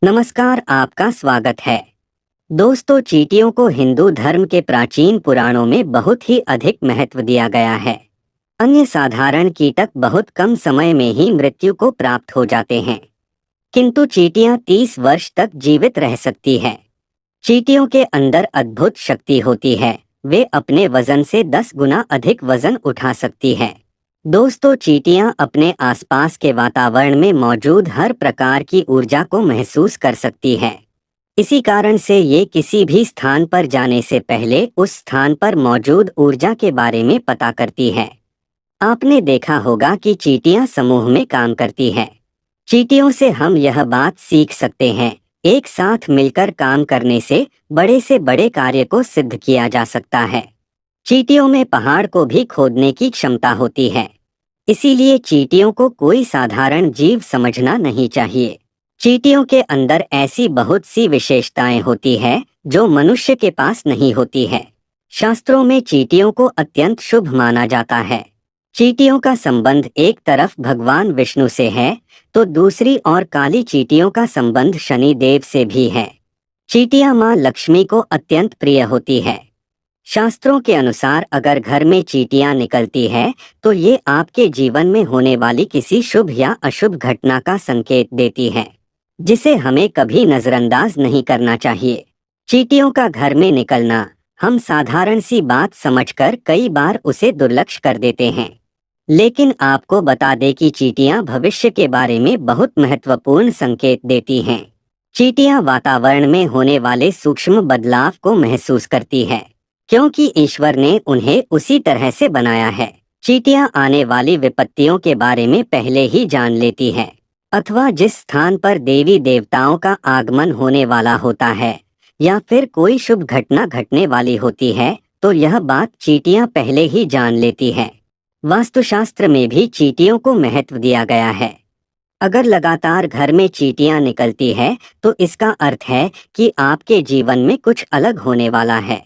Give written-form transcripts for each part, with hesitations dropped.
नमस्कार, आपका स्वागत है। दोस्तों, चींटियों को हिंदू धर्म के प्राचीन पुराणों में बहुत ही अधिक महत्व दिया गया है। अन्य साधारण कीटक बहुत कम समय में ही मृत्यु को प्राप्त हो जाते हैं, किंतु चींटियां 30 वर्ष तक जीवित रह सकती है। चींटियों के अंदर अद्भुत शक्ति होती है, वे अपने वजन से 10 गुना अधिक वजन उठा सकती है। दोस्तों, चींटियां अपने आसपास के वातावरण में मौजूद हर प्रकार की ऊर्जा को महसूस कर सकती है। इसी कारण से ये किसी भी स्थान पर जाने से पहले उस स्थान पर मौजूद ऊर्जा के बारे में पता करती है। आपने देखा होगा कि चींटियां समूह में काम करती है। चींटियों से हम यह बात सीख सकते हैं, एक साथ मिलकर काम करने से बड़े कार्य को सिद्ध किया जा सकता है। चींटियों में पहाड़ को भी खोदने की क्षमता होती है, इसीलिए चींटियों को कोई साधारण जीव समझना नहीं चाहिए। चींटियों के अंदर ऐसी बहुत सी विशेषताएं होती है जो मनुष्य के पास नहीं होती है। शास्त्रों में चींटियों को अत्यंत शुभ माना जाता है। चींटियों का संबंध एक तरफ भगवान विष्णु से है, तो दूसरी ओर काली चींटियों का संबंध शनि देव से भी है। चींटियां मां लक्ष्मी को अत्यंत प्रिय होती है। शास्त्रों के अनुसार अगर घर में चींटियां निकलती है तो ये आपके जीवन में होने वाली किसी शुभ या अशुभ घटना का संकेत देती है, जिसे हमें कभी नजरअंदाज नहीं करना चाहिए। चींटियों का घर में निकलना हम साधारण सी बात समझकर कई बार उसे दुर्लक्ष्य कर देते हैं, लेकिन आपको बता दें कि चींटियां भविष्य के बारे में बहुत महत्वपूर्ण संकेत देती हैं। चींटियां वातावरण में होने वाले सूक्ष्म बदलाव को महसूस करती है, क्योंकि ईश्वर ने उन्हें उसी तरह से बनाया है। चींटियां आने वाली विपत्तियों के बारे में पहले ही जान लेती है, अथवा जिस स्थान पर देवी देवताओं का आगमन होने वाला होता है या फिर कोई शुभ घटना घटने वाली होती है, तो यह बात चींटियां पहले ही जान लेती है। वास्तुशास्त्र में भी चींटियों को महत्व दिया गया है। अगर लगातार घर में चींटियां निकलती है तो इसका अर्थ है कि आपके जीवन में कुछ अलग होने वाला है।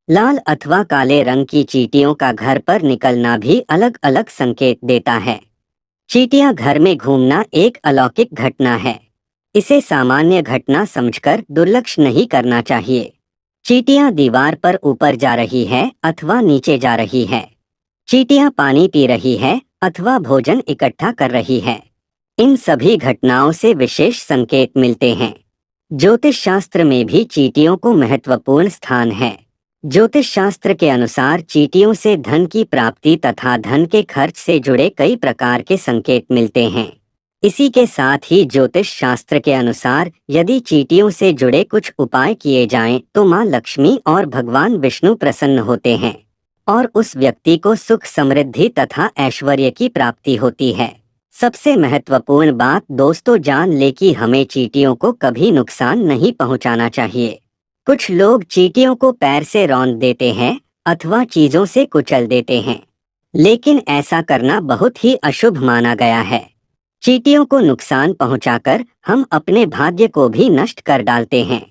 लाल अथवा काले रंग की चींटियों का घर पर निकलना भी अलग अलग संकेत देता है। चींटियां घर में घूमना एक अलौकिक घटना है, इसे सामान्य घटना समझकर दुर्लक्ष्य नहीं करना चाहिए। चींटियां दीवार पर ऊपर जा रही है अथवा नीचे जा रही है। चींटियां पानी पी रही है अथवा भोजन इकट्ठा कर रही है। इन सभी घटनाओं से विशेष संकेत मिलते हैं। ज्योतिष शास्त्र में भी चींटियों को महत्वपूर्ण स्थान है। ज्योतिष शास्त्र के अनुसार चींटियों से धन की प्राप्ति तथा धन के खर्च से जुड़े कई प्रकार के संकेत मिलते हैं। इसी के साथ ही ज्योतिष शास्त्र के अनुसार यदि चींटियों से जुड़े कुछ उपाय किए जाएं तो मां लक्ष्मी और भगवान विष्णु प्रसन्न होते हैं और उस व्यक्ति को सुख समृद्धि तथा ऐश्वर्य की प्राप्ति होती है। सबसे महत्वपूर्ण बात दोस्तों, जान ले कि हमें चींटियों को कभी नुकसान नहीं पहुंचाना चाहिए। कुछ लोग चींटियों को पैर से रौंद देते हैं अथवा चीजों से कुचल देते हैं, लेकिन ऐसा करना बहुत ही अशुभ माना गया है। चींटियों को नुकसान पहुंचाकर हम अपने भाग्य को भी नष्ट कर डालते हैं।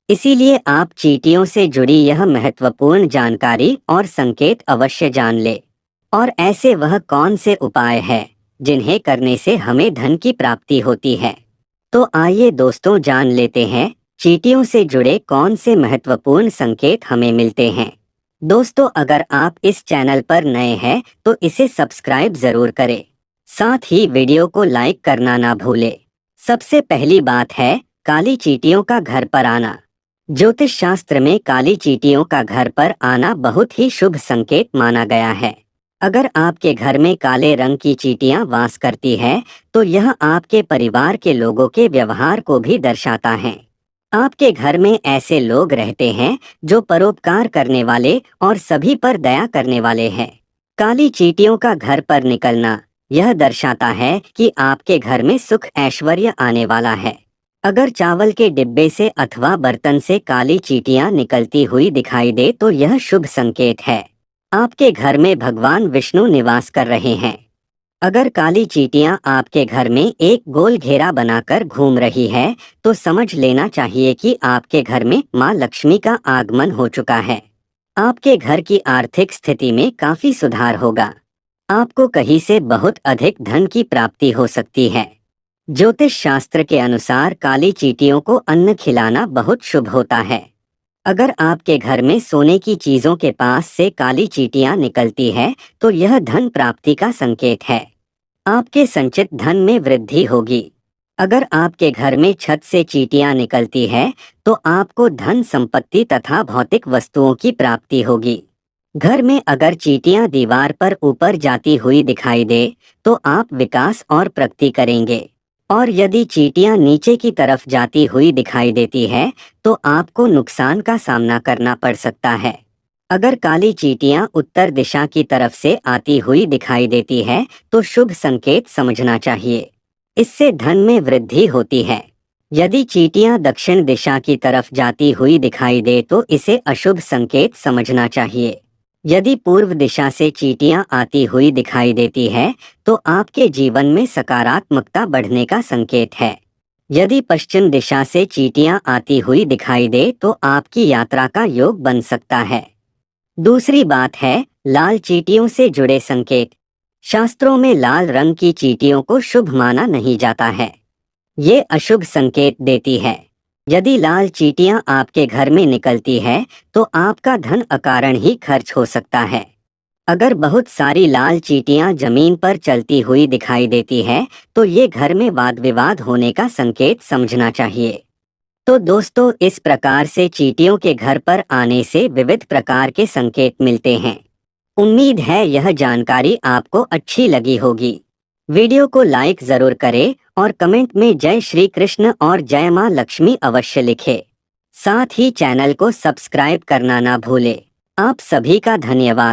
इसीलिए आप चींटियों से जुड़ी यह महत्वपूर्ण जानकारी और संकेत अवश्य जान ले। और ऐसे वह कौन से उपाय है जिन्हें करने से हमें धन की प्राप्ति होती है। तो आइए दोस्तों, जान लेते हैं चींटियों से जुड़े कौन से महत्वपूर्ण संकेत हमें मिलते हैं। दोस्तों, अगर आप इस चैनल पर नए हैं तो इसे सब्सक्राइब जरूर करें, साथ ही वीडियो को लाइक करना ना भूलें। सबसे पहली बात है काली चींटियों का घर पर आना। ज्योतिष शास्त्र में काली चींटियों का घर पर आना बहुत ही शुभ संकेत माना गया है। अगर आपके घर में काले रंग की चींटियां वास करती है तो यह आपके परिवार के लोगों के व्यवहार को भी दर्शाता है। आपके घर में ऐसे लोग रहते हैं जो परोपकार करने वाले और सभी पर दया करने वाले हैं। काली चींटियों का घर पर निकलना यह दर्शाता है कि आपके घर में सुख ऐश्वर्य आने वाला है। अगर चावल के डिब्बे से अथवा बर्तन से काली चींटियां निकलती हुई दिखाई दे तो यह शुभ संकेत है, आपके घर में भगवान विष्णु निवास कर रहे हैं। अगर काली चींटियां आपके घर में एक गोल घेरा बनाकर घूम रही है तो समझ लेना चाहिए कि आपके घर में मां लक्ष्मी का आगमन हो चुका है। आपके घर की आर्थिक स्थिति में काफी सुधार होगा। आपको कहीं से बहुत अधिक धन की प्राप्ति हो सकती है। ज्योतिष शास्त्र के अनुसार काली चींटियों को अन्न खिलाना बहुत शुभ होता है। अगर आपके घर में सोने की चीजों के पास से काली चींटियां निकलती है तो यह धन प्राप्ति का संकेत है। आपके संचित धन में वृद्धि होगी। अगर आपके घर में छत से चींटियां निकलती है तो आपको धन संपत्ति तथा भौतिक वस्तुओं की प्राप्ति होगी। घर में अगर चींटियां दीवार पर ऊपर जाती हुई दिखाई दे तो आप विकास और प्रगति करेंगे, और यदि चींटियां नीचे की तरफ जाती हुई दिखाई देती है तो आपको नुकसान का सामना करना पड़ सकता है। अगर काली चींटियां उत्तर दिशा की तरफ से आती हुई दिखाई देती है तो शुभ संकेत समझना चाहिए, इससे धन में वृद्धि होती है। यदि चींटियां दक्षिण दिशा की तरफ जाती हुई दिखाई दे तो इसे अशुभ संकेत समझना चाहिए। यदि पूर्व दिशा से चींटियां आती हुई दिखाई देती है तो आपके जीवन में सकारात्मकता बढ़ने का संकेत है। यदि पश्चिम दिशा से चींटियां आती हुई दिखाई दे तो आपकी यात्रा का योग बन सकता है। दूसरी बात है लाल चींटियों से जुड़े संकेत। शास्त्रों में लाल रंग की चींटियों को शुभ माना नहीं जाता है, ये अशुभ संकेत देती है। यदि लाल चींटियां आपके घर में निकलती है तो आपका धन अकारण ही खर्च हो सकता है। अगर बहुत सारी लाल चींटियां जमीन पर चलती हुई दिखाई देती है तो ये घर में वाद विवाद होने का संकेत समझना चाहिए। तो दोस्तों, इस प्रकार से चींटियों के घर पर आने से विविध प्रकार के संकेत मिलते हैं। उम्मीद है यह जानकारी आपको अच्छी लगी होगी। वीडियो को लाइक जरूर करें और कमेंट में जय श्री कृष्ण और जय मां लक्ष्मी अवश्य लिखें। साथ ही चैनल को सब्सक्राइब करना ना भूलें। आप सभी का धन्यवाद।